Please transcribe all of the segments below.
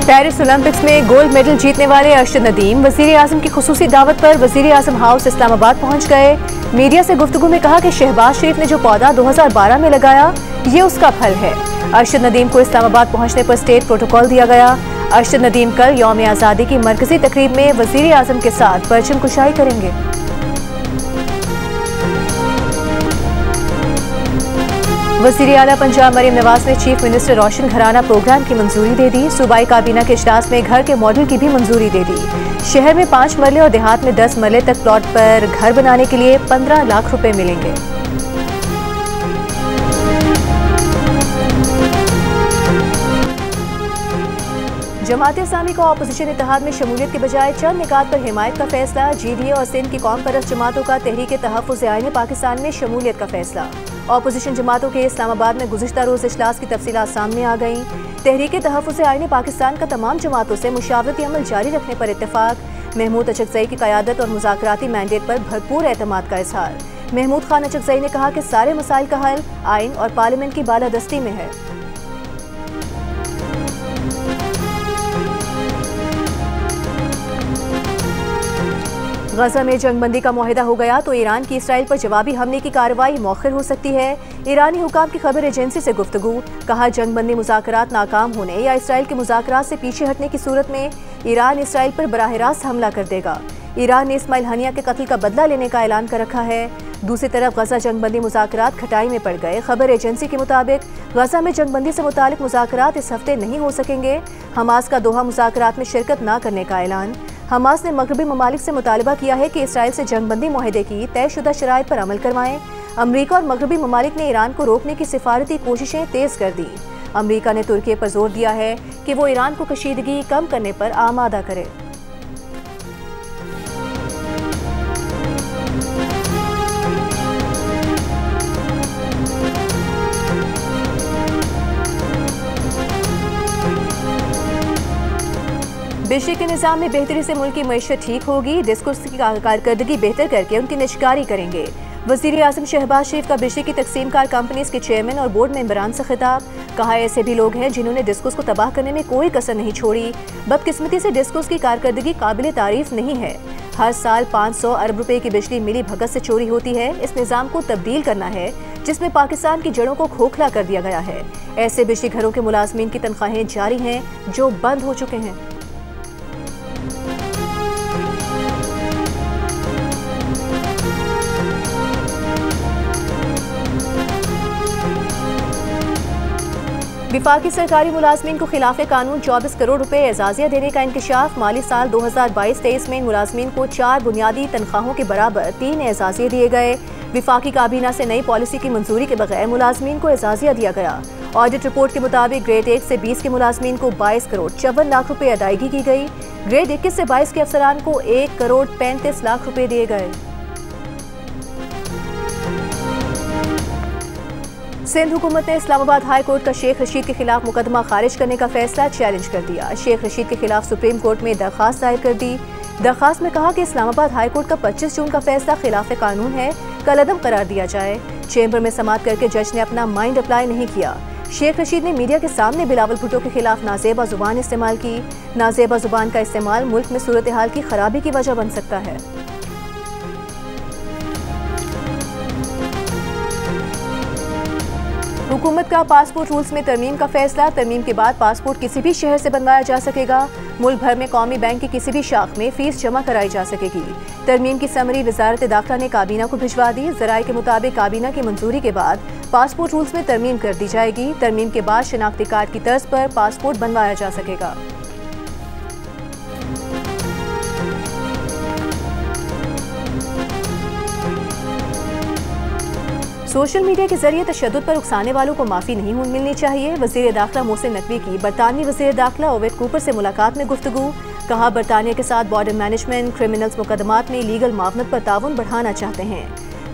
Paris Olympics में gold medal जीतने वाले अरशद नदीम वजीर आजम की खुसूसी दावत पर वजीर आजम हाउस इस्लामाबाद पहुंच गए। मीडिया से गुफ्तगू में कहा कि शहबाज शरीफ ने जो पौधा 2012 में लगाया ये उसका फल है। अरशद नदीम को इस्लामाबाद पहुंचने पर स्टेट प्रोटोकॉल दिया गया। अरशद नदीम कल यौम आज़ादी की मरकजी तकरीब में वजीर आजम के साथ परचम कुशाई करेंगे। वज़ीर आला पंजाब मरीम नवाज ने चीफ मिनिस्टर रोशन घराना प्रोग्राम की मंजूरी दे दी। सूबाई काबीना के इजलास में घर के मॉडल की भी मंजूरी दे दी। शहर में 5 मरले और देहात में 10 मरले तक प्लॉट पर घर बनाने के लिए 15 लाख रुपए मिलेंगे। जमात इस्लामी को अपोजिशन इत्तेहाद में शमूलियत के बजाय चंद निकात पर हिमायत का फैसला। GDA और सिंध की कौम परस्त जमातों का तहरीक तहफ़्फ़ुज़ आईन पाकिस्तान में शमूलियत का फैसला। अपोजिशन जमातों के इस्लामाबाद में गुज़िश्ता रोज़ इजलास की तफसीलात सामने आ गईं। तहरीक तहफ़्फ़ुज़ आईन पाकिस्तान का तमाम जमातों से मुशावरती अमल जारी रखने पर इत्तेफाक। महमूद अचकज़ई की क़यादत और मुज़ाकराती मैंडेट पर भरपूर एतमाद का इजहार। महमूद खान अचकज़ई ने कहा कि सारे मसाइल का हल आइन और पार्लियामेंट की बालादस्ती में है। गजा में जंगबंदी का मुआहिदा हो गया तो ईरान की इसराइल पर जवाबी हमले की कार्रवाई मौखिर हो सकती है। ईरानी हुकाम की खबर एजेंसी से गुफ्तगू। कहा जंगबंदी मुज़ाकरात नाकाम होने या इसराइल के मुज़ाकरात से पीछे हटने की सूरत में ईरान इसराइल पर बराह रास्त हमला कर देगा। ईरान ने इस्माइल हनिया के कत्ल का बदला लेने का ऐलान कर रखा है। दूसरी तरफ गजा जंगबंदी मुज़ाकरात खटाई में पड़ गए। खबर एजेंसी के मुताबिक गजा में जंगबंदी से मुतालिक मुज़ाकरात इस हफ्ते नहीं हो सकेंगे। हमास का दोहा मुज़ाकरात में शिरकत न करने का ऐलान। हमास ने मगरबी ममालिक से मुतालबा किया है कि इसराइल से जंगबंदी मुआहिदे की तयशुदा शराइत पर अमल करवाएं। अमरीका और मगरबी ममालिक ने ईरान को रोकने की सिफारती कोशिशें तेज कर दी। अमरीका ने तुर्की पर जोर दिया है कि वो ईरान को कशीदगी कम करने पर आमादा करे। बिजली के निज़ाम में बेहतरी से मुल्क की मईशत ठीक होगी। डिस्कोर्स की कारकर्दगी बेहतर करके उनकी निजकारी करेंगे। वज़ीर आज़म शहबाज शरीफ का बिजली की तकसीम कार कंपनीज के चेयरमैन और बोर्ड मेंबरान से खिताब। कहा ऐसे भी लोग हैं जिन्होंने डिस्कोर्स को तबाह करने में कोई कसर नहीं छोड़ी। बदकिस्मती से डिस्कोर्स की कारकर्दगी काबिल तारीफ नहीं है। हर साल 500 अरब रुपए की बिजली मिली भगत से चोरी होती है। इस निज़ाम को तब्दील करना है जिसमें पाकिस्तान की जड़ों को खोखला कर दिया गया है। ऐसे बिजली घरों के मुलाजमीन की तनख्वाहें जारी हैं जो बंद हो चुके हैं। विफाकी सरकारी मुलाजमीन को खिलाफ कानून 24 करोड़ रुपए एजाजिया देने का इंकशाफ। माली साल 2022-23 में मुलाजमीन को 4 बुनियादी तनख्वाहों के बराबर 3 एजाजिए दिए गए। विफाकी काबीना से नई पॉलिसी की मंजूरी के बगैर मुलाजमीन को एजाजिया दिया गया। ऑडिट रिपोर्ट के मुताबिक ग्रेड 1 से 20 के मुलाजमीन को 22 करोड़ 54 लाख रुपए अदायगी की गई। ग्रेड 21 से 22 के अफसरान को 1 करोड़ 35 लाख रुपए दिए गए। सिंध हुकूमत ने इस्लामाबाद हाई कोर्ट का शेख रशीद के खिलाफ मुकदमा खारिज करने का फैसला चैलेंज कर दिया। शेख रशीद के खिलाफ सुप्रीम कोर्ट में दरखास्त दायर कर दी। दरखास्त में कहा कि इस्लामाबाद हाई कोर्ट का 25 जून का फैसला खिलाफ कानून है, कलअदम करार दिया जाए। चेंबर में समाअत करके जज ने अपना माइंड अप्लाई नहीं किया। शेख रशीद ने मीडिया के सामने बिलावल भुट्टो के खिलाफ नाजेबा जुबान इस्तेमाल की। नाजेबा जुबान का इस्तेमाल मुल्क में सूरत हाल की खराबी की वजह बन सकता है। हुकूमत का पासपोर्ट रूल्स में तरमीम का फैसला। तरमीम के बाद पासपोर्ट किसी भी शहर से बनवाया जा सकेगा। मुल्क भर में कौमी बैंक की किसी भी शाख में फीस जमा कराई जा सकेगी। तरमीम की समरी वजारत दाखिला ने काबीना को भिजवा दी। ज़राए के मुताबिक काबीना की मंजूरी के बाद पासपोर्ट रूल्स में तरमीम कर दी जाएगी। तरमीम के बाद शनाख्ती कार्ड की तर्ज पर पासपोर्ट बनवाया जा सकेगा। सोशल मीडिया के जरिए तशद्दुद पर उकसाने वालों को माफ़ी नहीं मिलनी चाहिए। वज़ीर दाखिला मोहसिन नकवी की बरतानवी वज़ीर दाखिला ओवेट कूपर से मुलाकात में गुफ्तगू। कहा बरतानिया के साथ बॉर्डर मैनेजमेंट क्रिमिनल्स मुकदमात में लीगल मावनत पर ताउन बढ़ाना चाहते हैं।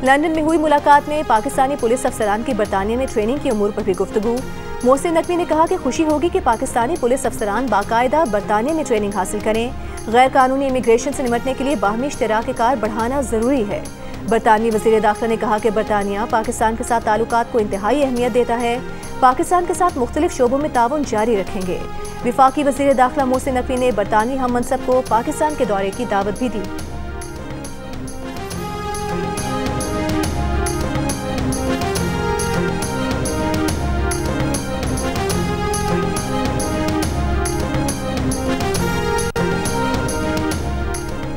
लंदन में हुई मुलाकात में पाकिस्तानी पुलिस अफसरान की बरतानिया में ट्रेनिंग की उमूर पर भी गुफ्तगू। मोहसिन नकवी ने कहा कि खुशी होगी कि पाकिस्तानी पुलिस अफसरान बाकायदा बरतानिया में ट्रेनिंग हासिल करें। गैर कानूनी इमिग्रेशन से निपटने के लिए बाहमी इश्तराक कार बढ़ाना जरूरी है। बरतानवी वज़ीर दाखिला ने कहा कि बरतानिया पाकिस्तान के साथ ताल्लुकात को इंतहाई अहमियत देता है। पाकिस्तान के साथ मुख्तलिफ शोबों में ताउन जारी रखेंगे। वफाकी वज़ीर दाखिला मोहसिन नकवी ने बरतानवी हम मनसब को पाकिस्तान के दौरे की दावत भी दी।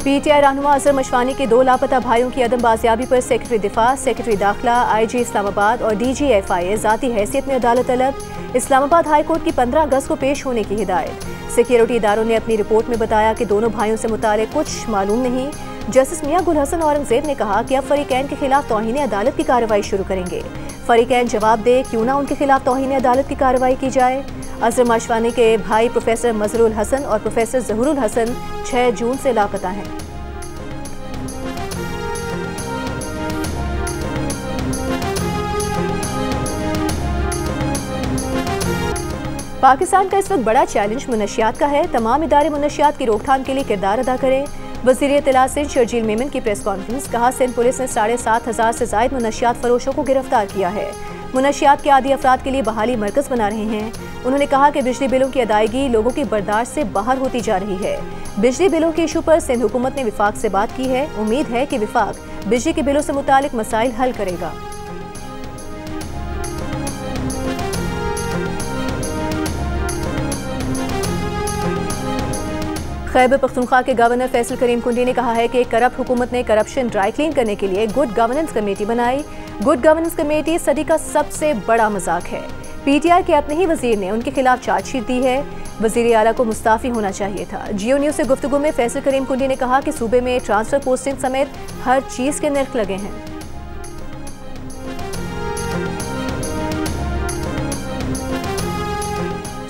पीटीआई रहनुमा अजहर मशवानी के 2 लापता भाइयों की अदम बाजियाबी पर सेक्रेटरी दिफा, सेक्रेटरी दाखिला, आईजी इस्लामाबाद और DGFI ज़ाती हैसियत में अदालत तलब। इस्लामाबाद हाई कोर्ट की 15 अगस्त को पेश होने की हिदायत। सिक्योरिटी इदारों ने अपनी रिपोर्ट में बताया कि दोनों भाइयों से मुतालिक कुछ मालूम नहीं। जस्टिस मियां गुल हसन औरंगजेब ने कहा कि अब फरीकैन के खिलाफ तौहीन अदालत की कार्रवाई शुरू करेंगे। फरीकैन जवाब दे क्यों ना उनके खिलाफ तौहीन अदालत की कार्रवाई की जाए। अजहर मशवानी के भाई प्रोफेसर मजहरुल हसन और प्रोफेसर जहरुल हसन 6 जून से लापता हैं। पाकिस्तान का इस वक्त बड़ा चैलेंज मुनशियात का है। तमाम इदारे मुनशियात की रोकथाम के लिए किरदार अदा करें। वज़ीर इत्तला सिंध शर्जील मेमन की प्रेस कॉन्फ्रेंस। कहा, सिंध पुलिस ने 7,500 से ज़ायद मुनशियात फरोशों को गिरफ्तार किया है। मुनशियात के आदी अफराद के लिए बहाली मरकज़ बना रहे हैं। उन्होंने कहा कि बिजली बिलों की अदायगी लोगों की बर्दाश्त से बाहर होती जा रही है। बिजली बिलों के इशू पर सिंध हुकूमत ने विफाक से बात की है। उम्मीद है कि विफाक बिजली के बिलों से मुतालिक मसाइल हल करेगा। खैबर पख्तूनख्वा के गवर्नर फैसल करीम कुंडी ने कहा है कि करप्ट हुकूमत ने करप्शन ड्राई क्लीन करने के लिए गुड गवर्नेंस कमेटी बनाई। गुड गवर्नेंस कमेटी सदी का सबसे बड़ा मजाक है। पीटीआई के अपने ही वजीर ने उनके खिलाफ चार्जशीट दी है। वजीर आला को मुस्ताफी होना चाहिए था। जियो न्यूज से गुफ्तगू में फैसल करीम कुंडी ने कहा कि सूबे में ट्रांसफर पोस्टिंग समेत हर चीज के नर्ख लगे हैं।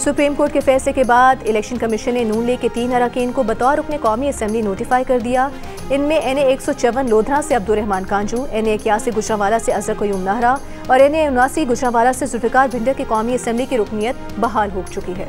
सुप्रीम कोर्ट के फैसले के बाद इलेक्शन कमीशन ने नून लीग के 3 अरकान को बतौर रुकने कौमी असम्बली नोटिफाई कर दिया। इनमें NA 154 लोधरा से अब्दुर्रहमान कांजू, NA 81 गुजरांवाला से अजहर क़यूम नाहरा और NA 79 गुजरांवाला से जुल्फ़िकार भिंडर की कौमी असम्बली की रुकनियत बहाल हो चुकी है।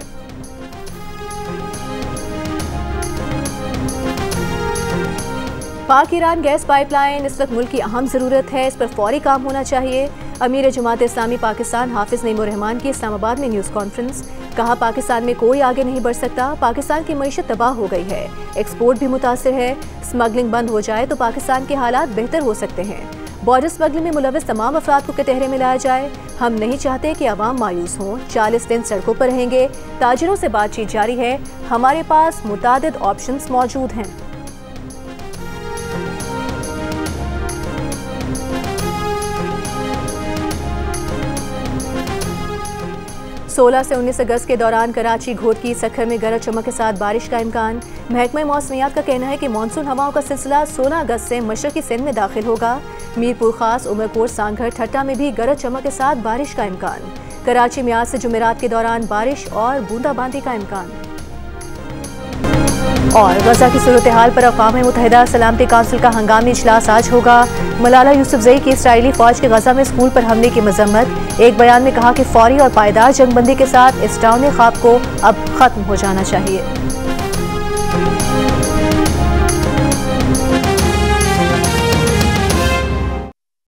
पाक ईरान गैस पाइपलाइन इस वक्त मुल्क की अहम ज़रूरत है। इस पर फौरी काम होना चाहिए। अमीर जमात इस्लामी पाकिस्तान हाफिज नईमुर रहमान की इस्लामाबाद में न्यूज़ कॉन्फ्रेंस। कहा, पाकिस्तान में कोई आगे नहीं बढ़ सकता। पाकिस्तान की मईशत तबाह हो गई है। एक्सपोर्ट भी मुतासिर है। स्मगलिंग बंद हो जाए तो पाकिस्तान के हालात बेहतर हो सकते हैं। बॉर्डर स्मगलिंग में मुलविस तमाम अफराद को कटहरे में लाया जाए। हम नहीं चाहते कि अवाम मायूस हों। 40 दिन सड़कों पर रहेंगे। ताजिरों से बातचीत जारी है। हमारे पास मुतादिद ऑप्शंस मौजूद हैं। 16 से 19 अगस्त के दौरान कराची, घोटकी, सखर में गरज चमक के साथ बारिश का इम्कान। महकमा मौसमियात का कहना है कि मानसून हवाओं का सिलसिला 16 अगस्त से मशरकी सिंध में दाखिल होगा। मीरपुर खास, उमरपुर, सांघर, ठट्टा में भी गरज चमक के साथ बारिश का इम्कान। कराची में आज से जुमेरात के दौरान बारिश और बूंदाबांदी का इम्कान। और गजा की सूरत हाल पर अक़वाम मुत्तहिदा सलामती काउंसिल का हंगामी इजलास आज होगा। मलाला यूसुफजई की इसराइली फौज के गजा में स्कूल पर हमले की मजम्मत। एक बयान में कहा कि फौरी और पायदार जंगबंदी के साथ इस डरावने ख्वाब को अब खत्म हो जाना चाहिए।